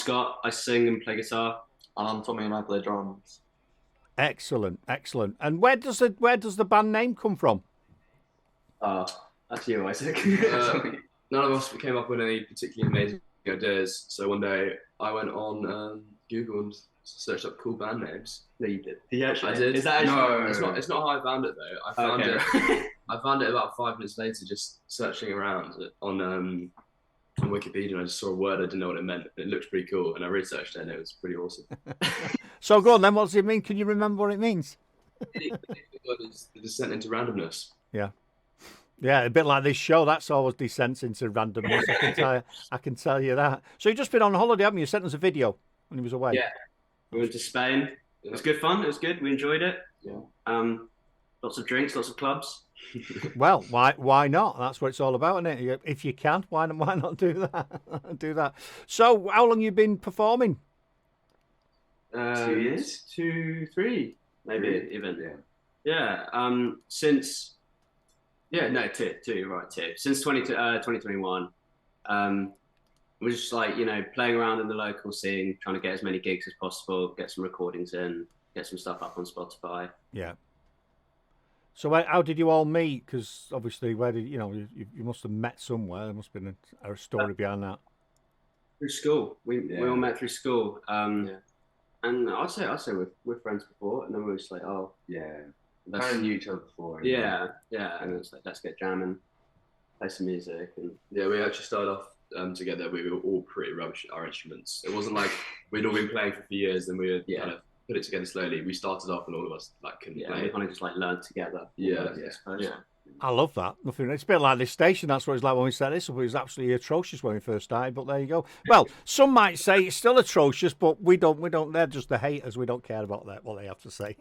Scott. I sing and play guitar. And I'm Tommy and I play drums. Excellent, excellent. And where does the band name come from? Uh, that's you, Isaac. None of us came up with any particularly amazing ideas. So one day I went on Google and searched up cool band names. No, you did. I did. Is that no, actually? it's not. It's not how I found it though. I found Okay. it. I found it about 5 minutes later, just searching around on Wikipedia, and I just saw a word I didn't know what it meant. It looked pretty cool, and I researched it, and it was pretty awesome. So go on then. What does it mean? Can you remember what it means? It's the descent into randomness. Yeah. Yeah, a bit like this show. That's always descents into randomness. I can tell you. I can tell you that. So you've just been on holiday, haven't you? You sent us a video when he was away. Yeah, we went to Spain. It was good fun. It was good. We enjoyed it. Yeah. Lots of drinks, lots of clubs. Well, why not? That's what it's all about, isn't it? If you can, why not do that? Do that. So, how long you been performing? 2 years, 2, 3, maybe even. Yeah. Since no, two. You're right, two. Since 2021. We're just like playing around in the local scene, trying to get as many gigs as possible, get some recordings in, get some stuff up on Spotify. Yeah. So how did you all meet? Because obviously, where did you must have met somewhere. There must have been a story behind that. Through school, we all met through school. Yeah. And I'd say we're friends before, and then we were just like, oh Yeah. let's, Kind of knew each other before. yeah, and it's like let's get jamming, play some music, and Yeah, we actually started off together. We were all pretty rubbish at our instruments. It wasn't like we'd all been playing for a few years, and we were kind of put it together slowly. We started off, and all of us couldn't we play. kind of just like learned together. Yeah, almost, I suppose. yeah. I love that. Nothing. It's a bit like this station. That's what it's like when we set this up. It was absolutely atrocious when we first started, but there you go. Well, some might say it's still atrocious, but we don't. They're just the haters. We don't care about that. What they have to say.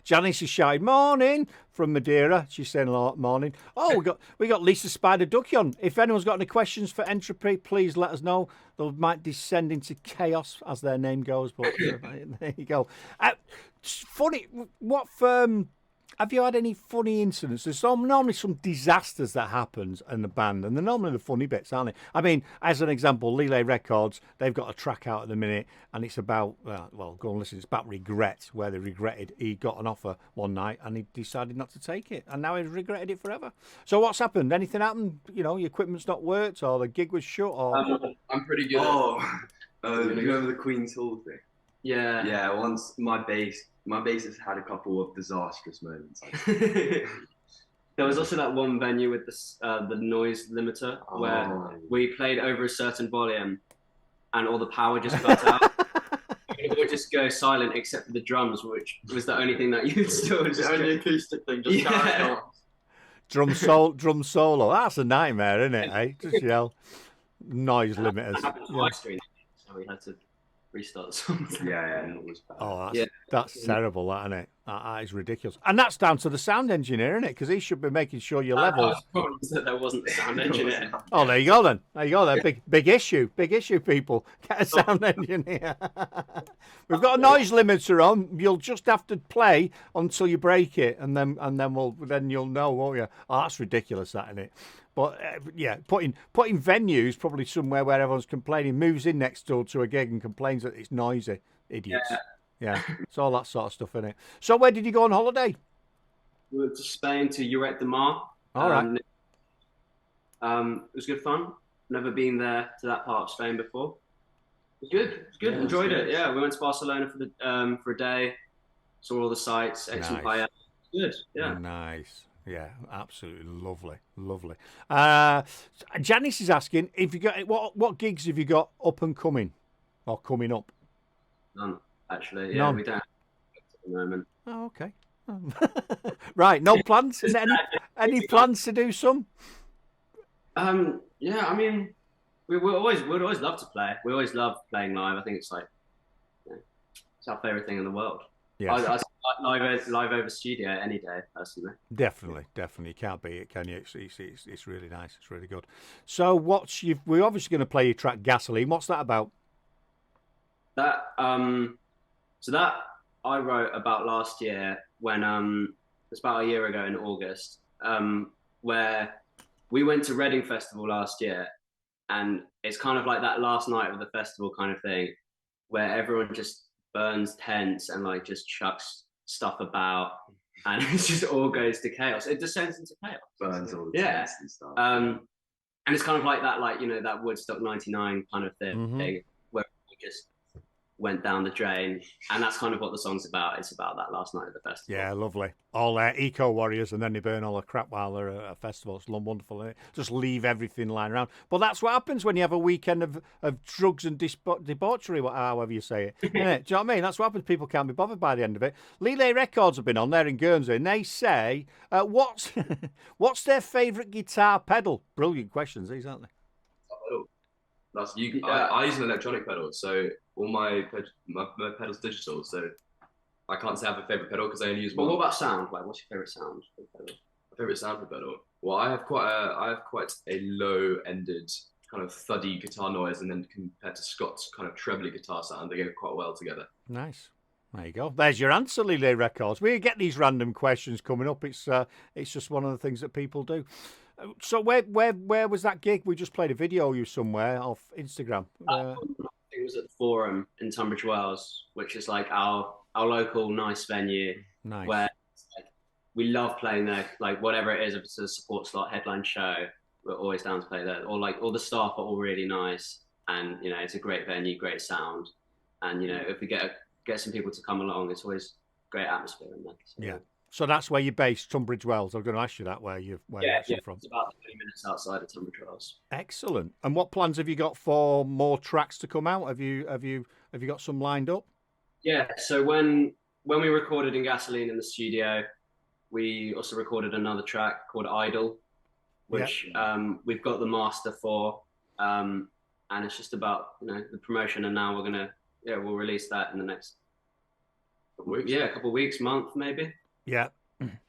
Janice is shouting morning from Madeira. She's saying a lot morning. Oh, we got Lisa Spider Ducky on. If anyone's got any questions for Entropy, please let us know. They might descend into chaos as their name goes. But there you go. Funny. What have you had any funny incidents? There's normally some disasters that happens in the band, and they're normally the funny bits, aren't they? I mean, as an example, Lele Records, they've got a track out at the minute, and it's about, well, go and listen, it's about regret, where they regretted he got an offer one night, and he decided not to take it, and now he's regretted it forever. So what's happened? Anything happened? Your equipment's not worked, or the gig was shut, or... I'm pretty good. You remember the Queen's Hall thing? Yeah. Yeah, once my bassist had a couple of disastrous moments. There was also that one venue with the noise limiter where we played over a certain volume, and all the power just cut out. It would just go silent except for the drums, which was the only thing that you could still just The only acoustic thing just carried on. Drum solo. That's a nightmare, isn't it? Eh? Just yell. Noise limiters. It happened twice during that, so we had to restart the song. Yeah, it was bad. Oh, that's terrible, that, isn't it? That is ridiculous. And that's down to the sound engineer, isn't it? Because he should be making sure your levels... that there wasn't a sound engineer. Oh, there you go then. There you go then. Big issue, people. Get a sound engineer. We've got a noise limiter on. You'll just have to play until you break it, and then you'll know, won't you? Oh, that's ridiculous, that, isn't it? But putting venues probably somewhere where everyone's complaining, moves in next door to a gig and complains that it's noisy. Idiots. Yeah, it's all that sort of stuff, isn't it? So where did you go on holiday? We went to Spain, to Lloret de Mar. All right. It was good fun. Never been there to that part of Spain before. It was good. It was good. Enjoyed it. Yeah, we went to Barcelona for a day. Saw all the sights. Ate some paella. Good. Yeah. Nice. Yeah, absolutely lovely. Janice is asking if you got what gigs have you got up and coming, or coming up? None, actually. Yeah, None. we don't have at the moment. Oh, okay. Right, no plans. Any plans to do some? Yeah, I mean, we'd always love to play. We always love playing live. I think it's like it's our favorite thing in the world. Yeah. I live over studio any day, personally. Definitely. You can't beat it, can you? It's really nice. It's really good. So, we're obviously going to play your track "Gasoline." What's that about? That so that I wrote about last year when it's about a year ago in August, where we went to Reading Festival last year, and it's kind of like that last night of the festival kind of thing, where everyone just burns tents and like just chucks stuff about, and it just all goes to chaos. It descends into chaos. Burns all the Yeah. tents and stuff. And it's kind of like that, like, you know, that Woodstock '99 kind of thing, where we just went down the drain, and that's kind of what the song's about. It's about that last night of the festival. Yeah, lovely. All eco warriors, and then they burn all the crap while they're at a festival. It's wonderful, isn't it? Just leave everything lying around. But that's what happens when you have a weekend of drugs and debauchery, however you say it. Isn't it? Do you know what I mean? That's what happens. People can't be bothered by the end of it. Lele Records have been on there in Guernsey, and they say, what's their favourite guitar pedal? Brilliant questions, these, aren't they? That's you. I use an electronic pedal, so all my pedals digital. So I can't say I have a favorite pedal because I only use one. But what about sound? Like, what's your favorite sound for pedal? My favorite sound for pedal? Well, I have quite a low-ended kind of thuddy guitar noise, and then compared to Scott's kind of trebly guitar sound, they go quite well together. Nice. There you go. There's your answer, Lele Records. We get these random questions coming up. It's just one of the things that people do. So where was that gig? We just played a video of you somewhere off Instagram. It was at the Forum in Tunbridge Wells, which is like our local nice venue. Nice. Where like, we love playing there. Like whatever it is, if it's a support slot headline show, we're always down to play there. Or like all the staff are all really nice, and you know it's a great venue, great sound, and you know if we get some people to come along, it's always great atmosphere in there. So, yeah. So that's where you're based, Tunbridge Wells. I'm going to ask you that, where you're actually from. It's about 30 minutes outside of Tunbridge Wells. Excellent. And what plans have you got for more tracks to come out? Have you got some lined up? Yeah. So when we recorded in Gasoline in the studio, we also recorded another track called Idol, which we've got the master for, and it's just about the promotion. And now we'll release that in the next couple of weeks, month maybe. Yeah.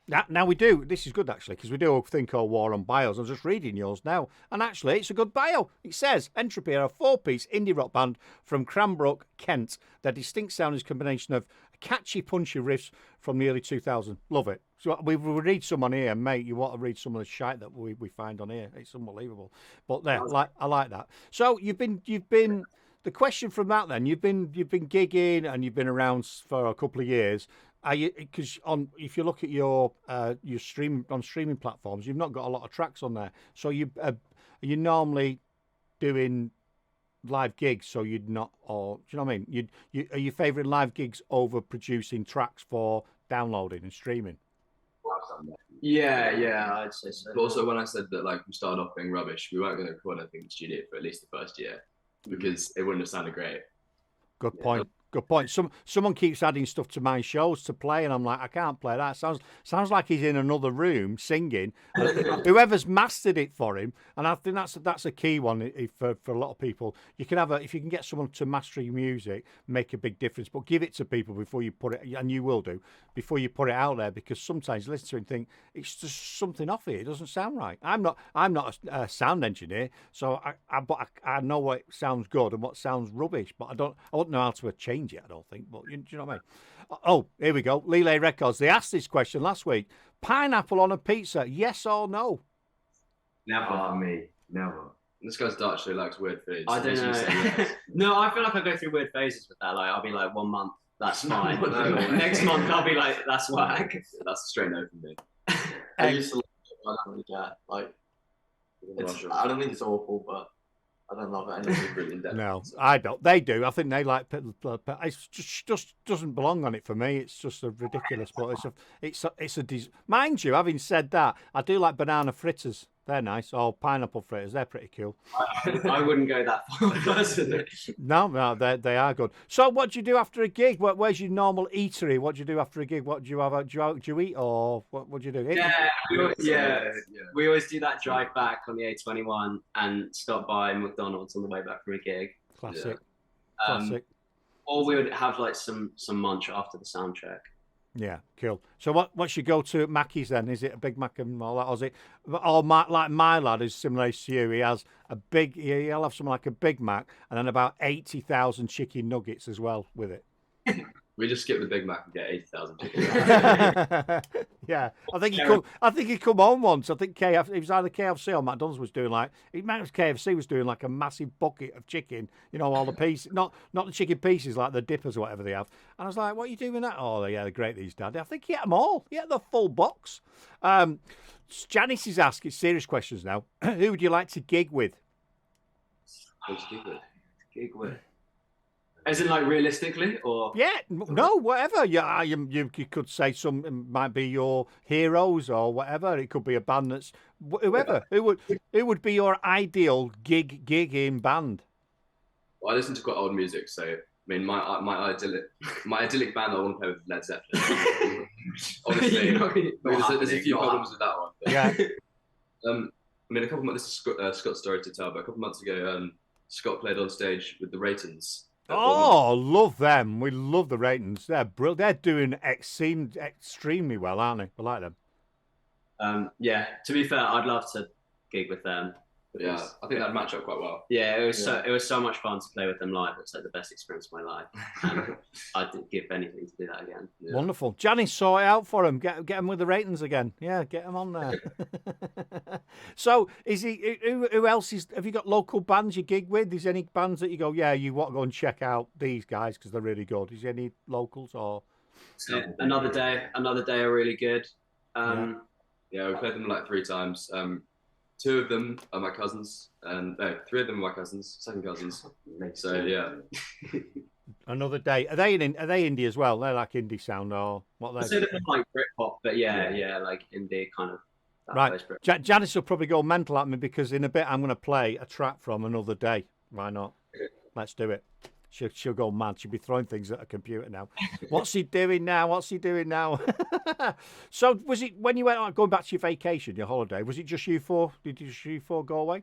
Now we do. This is good actually, because we do a thing called War on Bios. I'm just reading yours now, and actually, it's a good bio. It says Entropy are a 4-piece indie rock band from Cranbrook, Kent. Their distinct sound is a combination of catchy, punchy riffs from the early 2000s. Love it. So we read some on here, mate. You want to read some of the shite that we find on here? It's unbelievable. But there, I like that. So you've been. The question from that then, you've been gigging and you've been around for a couple of years. Are you, because if you look at your streaming platforms, you've not got a lot of tracks on there. So are you normally doing live gigs? So you'd not, or do you know what I mean? Are you favouring live gigs over producing tracks for downloading and streaming? Yeah, I'd say so. But also, when I said that like we started off being rubbish, we weren't going to record anything in the studio for at least the first year because it wouldn't have sounded great. Good point. Good point. Someone keeps adding stuff to my shows to play, and I'm like, I can't play that. Sounds like he's in another room singing. Whoever's mastered it for him, and I think that's a key one for a lot of people. You can if you can get someone to master your music, make a big difference. But give it to people before you put it, and you will do before you put it out there, because sometimes you listen to it and think it's just something off here. It doesn't sound right. I'm not a sound engineer, so I know what sounds good and what sounds rubbish, but I wouldn't know how to change it, I don't think, but do you know what I mean? Oh, here we go. Lele Records. They asked this question last week. Pineapple on a pizza, yes or no? Never for me. Never. This guy's Dutch, so he likes weird foods. I don't know. Yes. No, I feel like I go through weird phases with that. Like I'll be like 1 month, that's fine. Next month I'll be like, that's whack. That's a straight no from me. I used to like it, but I don't really care. Like, I don't think it's awful, but I don't love it. No, I don't. They do. I think they like. It just doesn't belong on it for me. It's just a ridiculous. But it's a. Mind you, having said that, I do like banana fritters. They're nice. Or pineapple fritters. They're pretty cool. I wouldn't go that far personally. No, they are good. So, what do you do after a gig? Where's your normal eatery? What do you do after a gig? What do you have? Do you eat, or what do you do? We always do that drive back on the A21 and stop by McDonald's on the way back from a gig. Classic. Or we would have like some munch after the sound check. Yeah, cool. So what's your go-to at Mackey's then? Is it a Big Mac and all that, or is it? Or like my lad is similar to you. He has he'll have something like a Big Mac and then about 80,000 chicken nuggets as well with it. We just skip the Big Mac and get 80,000 chicken. Yeah, I think he come. I think he come home once. I think KFC. It was either KFC or McDonald's was doing like. It might have KFC was doing like a massive bucket of chicken. You know, all the pieces, not the chicken pieces like the dippers or whatever they have. And I was like, "What are you doing with that?" Oh, yeah, they're great these, Dad. I think he ate them all. He ate the full box. Janice is asking serious questions now. Who would you like to gig with? Gig with. As in, like, realistically, or Yeah, no, whatever. Yeah, you could say some it might be your heroes or whatever. It could be a band that's whoever. Who would be your ideal gigging band? Well, I listen to quite old music, so I mean, my idyllic band I want to play with Led Zeppelin. Honestly, there's a few problems with that one. But, Yeah. I mean, this is Scott's story to tell, but a couple months ago, Scott played on stage with the Reytons. Oh, love them. We love the Reytons. They're brilliant. They're doing extremely well, aren't they? I like them. Yeah, to be fair, I'd love to gig with them. Yeah, I think that'd match up quite well. Yeah, it was so much fun to play with them live. It's like the best experience of my life. And I'd give anything to do that again. Yeah. Wonderful. Janice, sort it out for him. Get him with the Reytons again. Yeah, get him on there. So, is he? Who else is? Have you got local bands you gig with? Is there any bands that you go, yeah, you want to go and check out these guys because they're really good? Is there any locals or? So, Another Day are really good. Yeah, we played them like 3 times. 2 of them are my cousins, and no, 3 of them are my cousins, second cousins. So yeah. Another Day. Are they indie as well? They're like indie sound or what? I'd say they're like Britpop, but yeah, like indie kind of. Right. Janice will probably go mental at me because in a bit I'm going to play a track from Another Day. Why not? Let's do it. She'll go mad. She'll be throwing things at a computer now. What's he doing now? So was it when you went out going back to your vacation, your holiday? Was it just you 4? Did you 4 go away?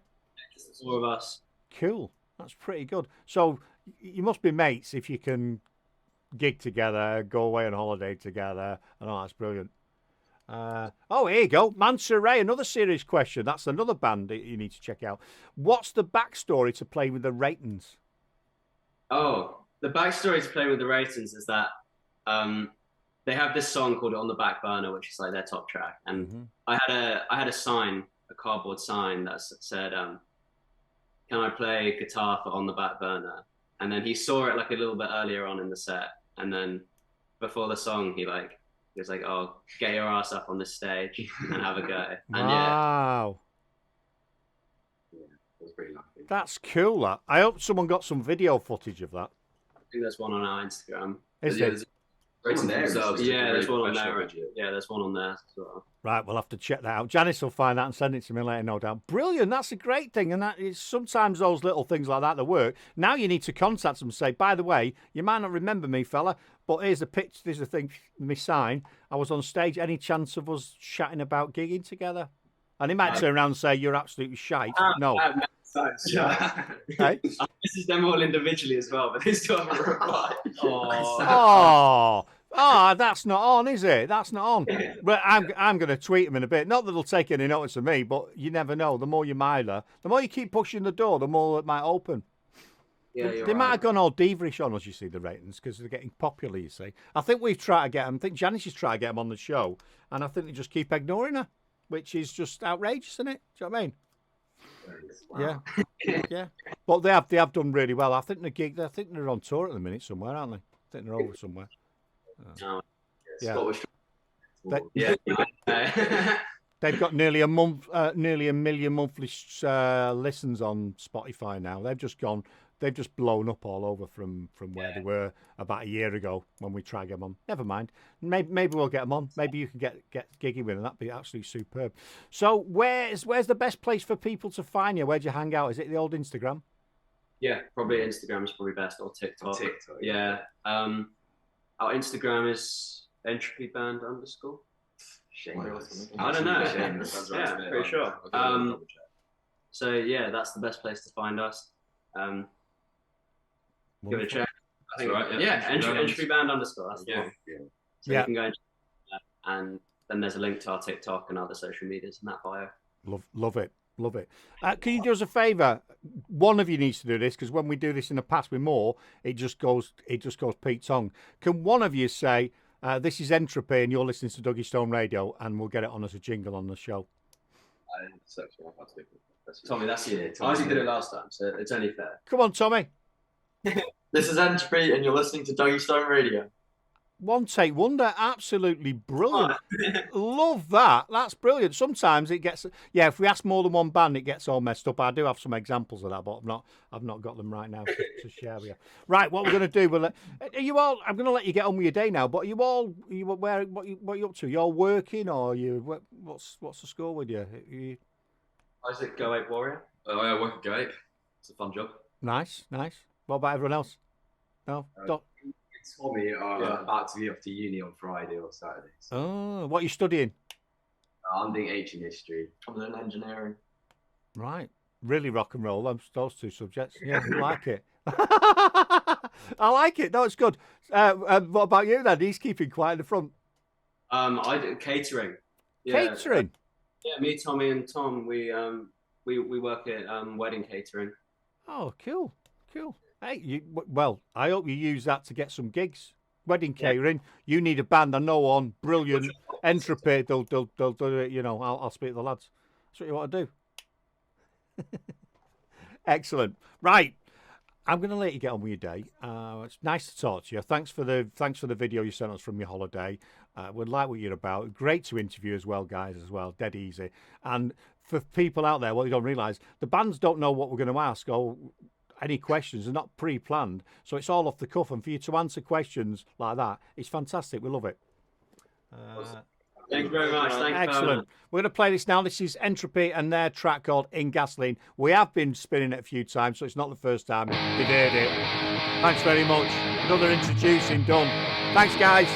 Just 4 of us. Cool. That's pretty good. So you must be mates if you can gig together, go away on holiday together. Oh, that's brilliant. Here you go. Manta Ray, another serious question. That's another band that you need to check out. What's the backstory to playing with the Reytons? Oh, the backstory to playing with the Reytons is that they have this song called "On the Back Burner," which is like their top track. And I had a sign, a cardboard sign that said, "Can I play guitar for On the Back Burner?" And then he saw it like a little bit earlier on in the set, and then before the song, he was like, "Oh, get your ass up on this stage and have a go." And wow. Yeah, it was pretty lucky. That's cool. That. I hope someone got some video footage of that. I think there's one on our Instagram. Is there? There's one on there. Yeah, there's one on there as well. Right, we'll have to check that out. Janice will find that and send it to me later, no doubt. Brilliant, that's a great thing. And that is sometimes those little things like that work. Now you need to contact them and say, by the way, you might not remember me, fella, but here's a pitch, there's a thing, me sign. I was on stage. Any chance of us chatting about gigging together? And he might turn around and say, you're absolutely shite. No. Hey? I messaged them all individually as well, but they still haven't replied. That's not on, is it? That's not on. But I'm going to tweet them in a bit. Not that they'll take any notice of me, but you never know. The more you miler, the more you keep pushing the door, the more it might open. Yeah, they might have gone all diva-ish on us, you see, the Reytons, because they're getting popular, you see. I think we've tried to get them. I think Janice has tried to get them on the show, and I think they just keep ignoring her, which is just outrageous, isn't it? Do you know what I mean? Wow. Yeah. But they have done really well. I think they're on tour at the minute somewhere, aren't they? I think they're over somewhere. They've got nearly a million monthly listens on Spotify now. They've just blown up all over from where they were about a year ago when we tried to get them on. Never mind. Maybe we'll get them on. Maybe you can get gigging with them. That'd be absolutely superb. So where's the best place for people to find you? Where'd you hang out? Is it the old Instagram? Yeah, probably Instagram is probably best, or TikTok. Yeah. Our Instagram is Entropy Band _. I don't know. Yeah, pretty sure. So yeah, that's the best place to find us. Give it a check. I think, right, yeah. Entropy Band _. That's the one. So you can go and check that, and then there's a link to our TikTok and other social medias in that bio. Love it. Love it. Can you do us a favour? One of you needs to do this because when we do this in the past with more, it just goes Pete Tong. Can one of you say this is Entropy and you're listening to Duggys Atomic Radio, and we'll get it on as a jingle on the show? Tommy, that's you. I already did it last time, so it's only fair. Come on, Tommy. This is Entropy, and you're listening to Duggys Atomic Radio. One take wonder, absolutely brilliant. Love that. That's brilliant. Sometimes it gets, if we ask more than one band, it gets all messed up. I do have some examples of that, but I've not got them right now to share with you. Right, what we're going to do? Are you all? I'm going to let you get on with your day now. But what are you up to? You're working, or what's the score with you? Isaac, Go Ape Warrior. I work at Go Ape. It's a fun job. Nice. What about everyone else? No. Tommy are about to be off to uni on Friday or Saturday. So. Oh, what are you studying? I'm doing ancient history. I'm doing engineering. Right. Really rock and roll. Those two subjects. Yeah, I like it. I like it. No, it's good. What about you then? He's keeping quiet in the front. I do catering. Yeah. Catering? Yeah, me, Tommy, and Tom, we work at wedding catering. Oh, cool. Hey, I hope you use that to get some gigs. Wedding catering. You need a band. I know one. Brilliant. Entropy. They'll do it. You know, I'll speak to the lads. That's what you want to do. Excellent. Right. I'm going to let you get on with your day. It's nice to talk to you. Thanks for the video you sent us from your holiday. We like what you're about. Great to interview as well, guys. As well, dead easy. And for people out there, what you don't realise, the bands don't know what we're going to ask or any questions. They're not pre-planned, so it's all off the cuff. And for you to answer questions like that, it's fantastic. We love it. Thank you very much. Thank you. Excellent. We're going to play this now. This is Entropy and their track called In Gasoline. We have been spinning it a few times, so it's not the first time they did it. Thanks very much. Another introducing done. Thanks, guys.